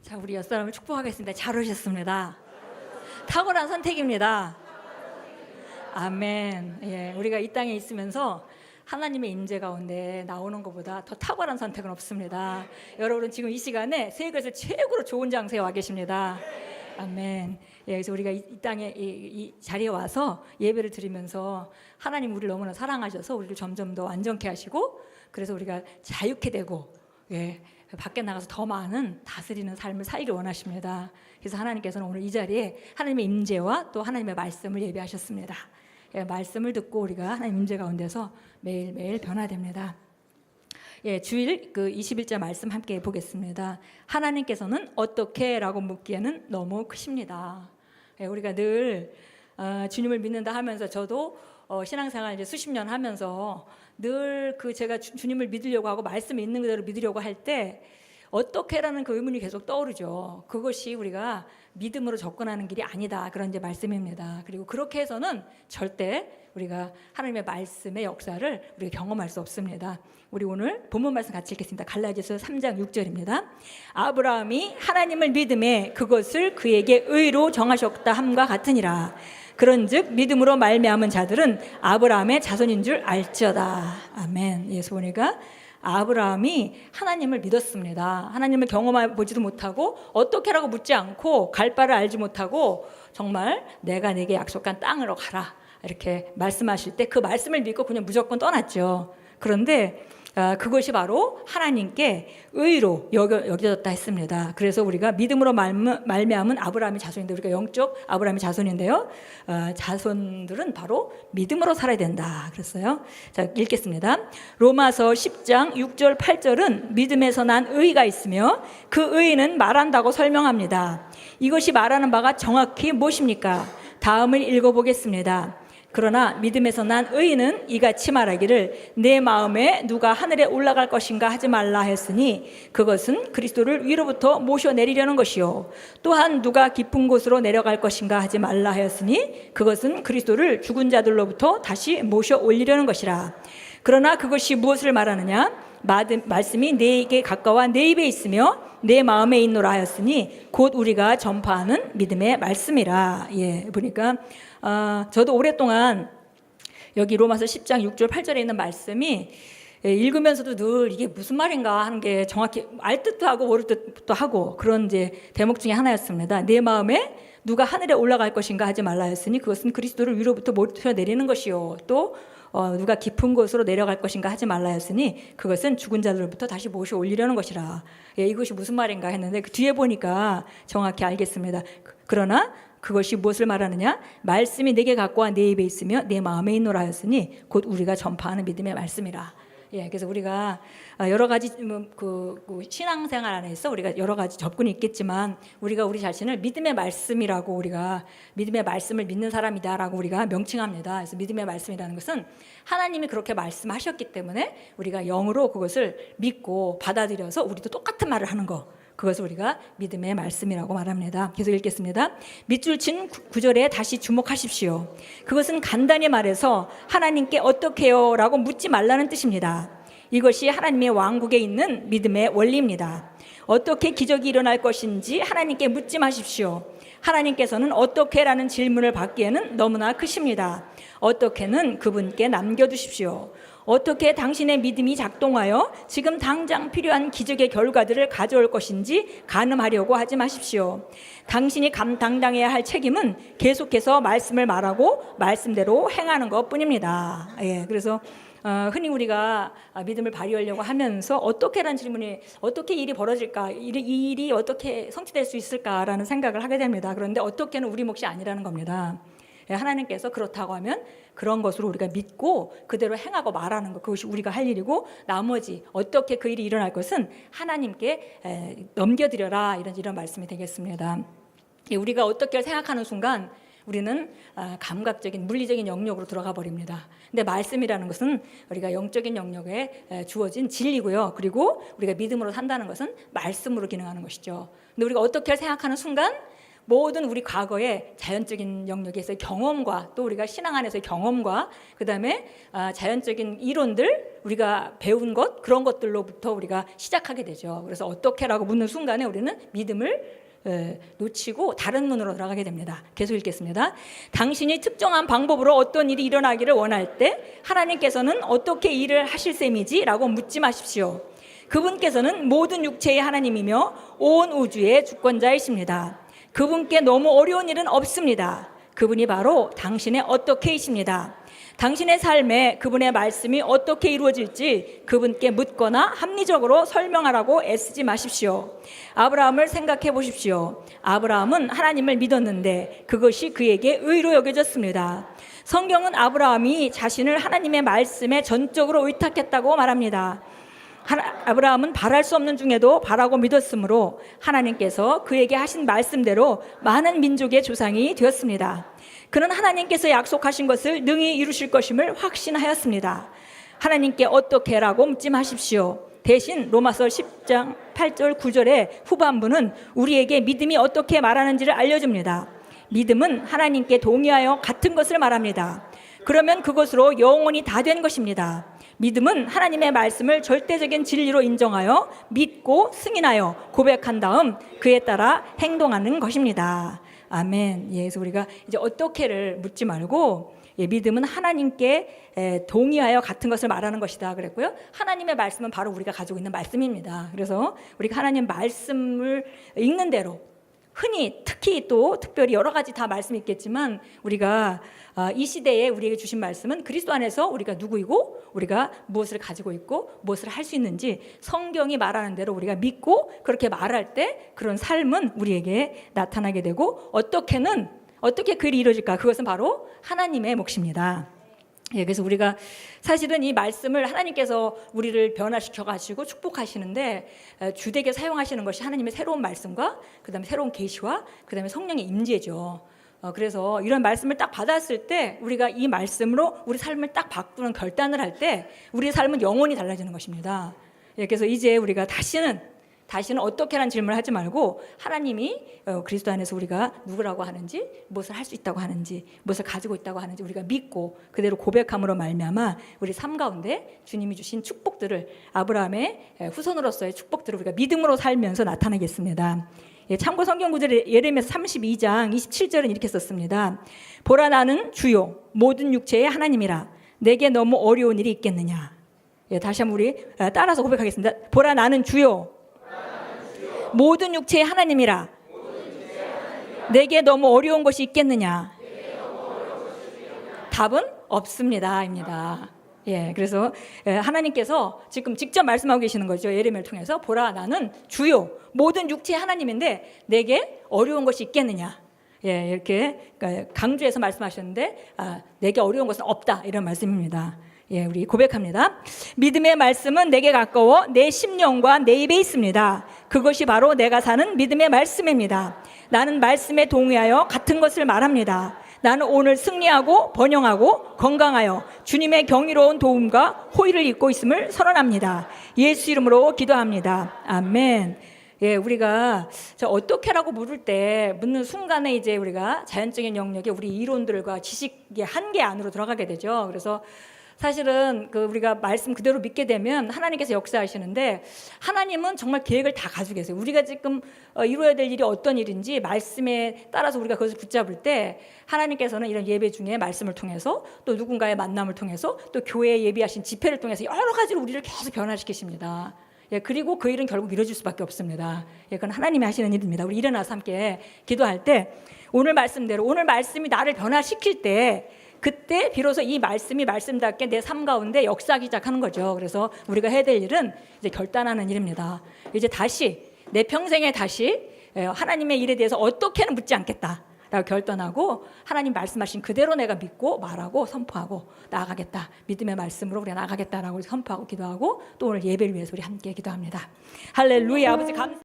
자, 우리 옆사람을 축복하겠습니다. 잘 오셨습니다. 탁월한 선택입니다. 아멘. 예, 우리가 이 땅에 있으면서 하나님의 임재 가운데 나오는 것보다 더 탁월한 선택은 없습니다. 여러분은 지금 이 시간에 세계에서 최고로 좋은 장소에 와 계십니다. 아멘. 예, 그래서 우리가 이 땅에 이 자리에 와서 예배를 드리면서 하나님 우리를 너무나 사랑하셔서 우리를 점점 더 완전케 하시고, 그래서 우리가 자유케 되고, 예, 밖에 나가서 더 많은 다스리는 삶을 살기를 원하십니다. 그래서 하나님께서는 오늘 이 자리에 하나님의 임재와 또 하나님의 말씀을 예배하셨습니다. 예, 말씀을 듣고 우리가 하나님 임재 가운데서 매일매일 변화됩니다. 예, 주일 그 21절 말씀 함께 보겠습니다. 하나님께서는 어떻게? 라고 묻기에는 너무 크십니다. 예, 우리가 늘 주님을 믿는다 하면서 저도 신앙생활 이제 수십 년 하면서 늘 그 제가 주님을 믿으려고 하고 말씀 있는 그대로 믿으려고 할 때 어떻게라는 그 의문이 계속 떠오르죠. 그것이 우리가 믿음으로 접근하는 길이 아니다, 그런 이제 말씀입니다. 그리고 그렇게 해서는 절대 우리가 하나님의 말씀의 역사를 우리가 경험할 수 없습니다. 우리 오늘 본문 말씀 같이 읽겠습니다. 갈라디아서 3장 6절입니다. 아브라함이 하나님을 믿음에 그것을 그에게 의로 정하셨다 함과 같으니라. 그런즉 믿음으로 말미암은 자들은 아브라함의 자손인 줄 알지어다. 아멘. 예수 보니까 아브라함이 하나님을 믿었습니다. 하나님을 경험해 보지도 못하고 어떻게라고 묻지 않고 갈 바를 알지 못하고 정말 내가 내게 약속한 땅으로 가라 이렇게 말씀하실 때 그 말씀을 믿고 그냥 무조건 떠났죠. 그런데 그것이 바로 하나님께 의로 여겨졌다 했습니다. 그래서 우리가 믿음으로 말미암은 아브라함의 자손인데, 우리가 영적 아브라함의 자손인데요, 자손들은 바로 믿음으로 살아야 된다 그랬어요. 자, 읽겠습니다. 로마서 10장 6절 8절은 믿음에서 난 의가 있으며 그 의는 말한다고 설명합니다. 이것이 말하는 바가 정확히 무엇입니까? 다음을 읽어보겠습니다. 그러나 믿음에서 난 의인은 이같이 말하기를 내 마음에 누가 하늘에 올라갈 것인가 하지 말라 했으니 그것은 그리스도를 위로부터 모셔내리려는 것이요, 또한 누가 깊은 곳으로 내려갈 것인가 하지 말라 하였으니 그것은 그리스도를 죽은 자들로부터 다시 모셔 올리려는 것이라. 그러나 그것이 무엇을 말하느냐? 말씀이 내게 가까워 내 입에 있으며 내 마음에 있노라 하였으니 곧 우리가 전파하는 믿음의 말씀이라. 예, 보니까 저도 오랫동안 여기 로마서 10장 6절 8절에 있는 말씀이 읽으면서도 늘 이게 무슨 말인가 하는 게 정확히 알 듯도 하고 모를 듯도 하고 그런 이제 대목 중에 하나였습니다. 내 마음에 누가 하늘에 올라갈 것인가 하지 말라 했으니 그것은 그리스도를 위로부터 모셔 내리는 것이요, 또 누가 깊은 곳으로 내려갈 것인가 하지 말라 했으니 그것은 죽은 자들로부터 다시 모셔 올리려는 것이라. 예, 이것이 무슨 말인가 했는데 그 뒤에 보니까 정확히 알겠습니다. 그러나 그것이 무엇을 말하느냐? 말씀이 내게 갖고 와 내 입에 있으며 내 마음에 있노라 하였으니 곧 우리가 전파하는 믿음의 말씀이라. 예, 그래서 우리가 여러 가지 그 신앙생활 안에서 우리가 여러 가지 접근이 있겠지만 우리가 우리 자신을 믿음의 말씀이라고, 우리가 믿음의 말씀을 믿는 사람이다라고 우리가 명칭합니다. 그래서 믿음의 말씀이라는 것은 하나님이 그렇게 말씀하셨기 때문에 우리가 영으로 그것을 믿고 받아들여서 우리도 똑같은 말을 하는 거, 그것을 우리가 믿음의 말씀이라고 말합니다. 계속 읽겠습니다. 밑줄 친 9절에 다시 주목하십시오. 그것은 간단히 말해서 하나님께 어떻게요? 라고 묻지 말라는 뜻입니다. 이것이 하나님의 왕국에 있는 믿음의 원리입니다. 어떻게 기적이 일어날 것인지 하나님께 묻지 마십시오. 하나님께서는 어떻게라는 질문을 받기에는 너무나 크십니다. 어떻게는 그분께 남겨두십시오. 어떻게 당신의 믿음이 작동하여 지금 당장 필요한 기적의 결과들을 가져올 것인지 가늠하려고 하지 마십시오. 당신이 감당당해야 할 책임은 계속해서 말씀을 말하고 말씀대로 행하는 것뿐입니다. 예, 그래서 흔히 우리가 믿음을 발휘하려고 하면서 어떻게라는 질문이, 어떻게 일이 벌어질까, 이 일이 어떻게 성취될 수 있을까라는 생각을 하게 됩니다. 그런데 어떻게는 우리 몫이 아니라는 겁니다. 하나님께서 그렇다고 하면 그런 것으로 우리가 믿고 그대로 행하고 말하는 것, 그것이 우리가 할 일이고 나머지 어떻게 그 일이 일어날 것은 하나님께 넘겨드려라, 이런 말씀이 되겠습니다. 우리가 어떻게 생각하는 순간 우리는 감각적인 물리적인 영역으로 들어가 버립니다. 근데 말씀이라는 것은 우리가 영적인 영역에 주어진 진리고요, 그리고 우리가 믿음으로 산다는 것은 말씀으로 기능하는 것이죠. 근데 우리가 어떻게 생각하는 순간 모든 우리 과거의 자연적인 영역에서의 경험과 또 우리가 신앙 안에서의 경험과 그 다음에 자연적인 이론들, 우리가 배운 것 그런 것들로부터 우리가 시작하게 되죠. 그래서 어떻게라고 묻는 순간에 우리는 믿음을 놓치고 다른 문으로 들어가게 됩니다. 계속 읽겠습니다. 당신이 특정한 방법으로 어떤 일이 일어나기를 원할 때 하나님께서는 어떻게 일을 하실 셈이지? 라고 묻지 마십시오. 그분께서는 모든 육체의 하나님이며 온 우주의 주권자이십니다. 그분께 너무 어려운 일은 없습니다. 그분이 바로 당신의 어떻게이십니다. 당신의 삶에 그분의 말씀이 어떻게 이루어질지 그분께 묻거나 합리적으로 설명하라고 애쓰지 마십시오. 아브라함을 생각해 보십시오. 아브라함은 하나님을 믿었는데 그것이 그에게 의로 여겨졌습니다. 성경은 아브라함이 자신을 하나님의 말씀에 전적으로 의탁했다고 말합니다. 아브라함은 바랄 수 없는 중에도 바라고 믿었으므로 하나님께서 그에게 하신 말씀대로 많은 민족의 조상이 되었습니다. 그는 하나님께서 약속하신 것을 능히 이루실 것임을 확신하였습니다. 하나님께 어떻게라고 묻지 마십시오. 대신 로마서 10장 8절 9절의 후반부는 우리에게 믿음이 어떻게 말하는지를 알려줍니다. 믿음은 하나님께 동의하여 같은 것을 말합니다. 그러면 그것으로 영원히 다 된 것입니다. 믿음은 하나님의 말씀을 절대적인 진리로 인정하여 믿고 승인하여 고백한 다음 그에 따라 행동하는 것입니다. 아멘. 그래서 우리가 이제 어떻게를 묻지 말고 믿음은 하나님께 동의하여 같은 것을 말하는 것이다 그랬고요. 하나님의 말씀은 바로 우리가 가지고 있는 말씀입니다. 그래서 우리가 하나님 말씀을 읽는 대로 흔히 특히 또 특별히 여러 가지 다 말씀이 있겠지만 우리가 이 시대에 우리에게 주신 말씀은 그리스도 안에서 우리가 누구이고 우리가 무엇을 가지고 있고 무엇을 할 수 있는지 성경이 말하는 대로 우리가 믿고 그렇게 말할 때 그런 삶은 우리에게 나타나게 되고 어떻게 그 일이 이루어질까? 그것은 바로 하나님의 몫입니다. 그래서 우리가 사실은 이 말씀을 하나님께서 우리를 변화시켜 가지고 축복하시는데 주되게 사용하시는 것이 하나님의 새로운 말씀과 그다음에 새로운 계시와 그다음에 성령의 임재죠. 그래서 이런 말씀을 딱 받았을 때 우리가 이 말씀으로 우리 삶을 딱 바꾸는 결단을 할 때 우리의 삶은 영원히 달라지는 것입니다. 그래서 이제 우리가 다시는 어떻게라는 질문을 하지 말고 하나님이 그리스도 안에서 우리가 누구라고 하는지 무엇을 할 수 있다고 하는지 무엇을 가지고 있다고 하는지 우리가 믿고 그대로 고백함으로 말미암아 우리 삶 가운데 주님이 주신 축복들을 아브라함의 후손으로서의 축복들을 우리가 믿음으로 살면서 나타내겠습니다. 참고 성경 구절에 예레미야 32장 27절은 이렇게 썼습니다. 보라 나는 주요 모든 육체의 하나님이라 내게 너무 어려운 일이 있겠느냐. 다시 한번 우리 따라서 고백하겠습니다. 보라 나는 주요 모든 육체의 하나님이라 내게 너무 어려운 것이 있겠느냐. 답은 없습니다입니다. 그래서 하나님께서 지금 직접 말씀하고 계시는 거죠. 예레미야를 통해서 보라 나는 주요 모든 육체의 하나님인데 내게 어려운 것이 있겠느냐. 이렇게 강조해서 말씀하셨는데 내게 어려운 것은 없다 이런 말씀입니다. 우리 고백합니다. 믿음의 말씀은 내게 가까워 내 심령과 내 입에 있습니다. 그것이 바로 내가 사는 믿음의 말씀입니다. 나는 말씀에 동의하여 같은 것을 말합니다. 나는 오늘 승리하고 번영하고 건강하여 주님의 경이로운 도움과 호의를 입고 있음을 선언합니다. 예수 이름으로 기도합니다. 아멘. 우리가 어떻게라고 묻는 순간에 이제 우리가 자연적인 영역에 우리 이론들과 지식의 한계 안으로 들어가게 되죠. 그래서 사실은 우리가 말씀 그대로 믿게 되면 하나님께서 역사하시는데 하나님은 정말 계획을 다 가지고 계세요. 우리가 지금 이루어야 될 일이 어떤 일인지 말씀에 따라서 우리가 그것을 붙잡을 때 하나님께서는 이런 예배 중에 말씀을 통해서 또 누군가의 만남을 통해서 또 교회에 예비하신 집회를 통해서 여러 가지로 우리를 계속 변화시키십니다. 그리고 그 일은 결국 이루어질 수밖에 없습니다. 그건 하나님이 하시는 일입니다. 우리 일어나서 함께 기도할 때 오늘 말씀대로 오늘 말씀이 나를 변화시킬 때 그때 비로소 이 말씀이 말씀답게 내 삶 가운데 역사하기 시작하는 거죠. 그래서 우리가 해야 될 일은 이제 결단하는 일입니다. 이제 다시 내 평생에 다시 하나님의 일에 대해서 어떻게는 묻지 않겠다라고 결단하고 하나님 말씀하신 그대로 내가 믿고 말하고 선포하고 나아가겠다. 믿음의 말씀으로 우리가 나아가겠다라고 선포하고 기도하고 또 오늘 예배를 위해서 우리 함께 기도합니다. 할렐루야. 아버지 감사합니다.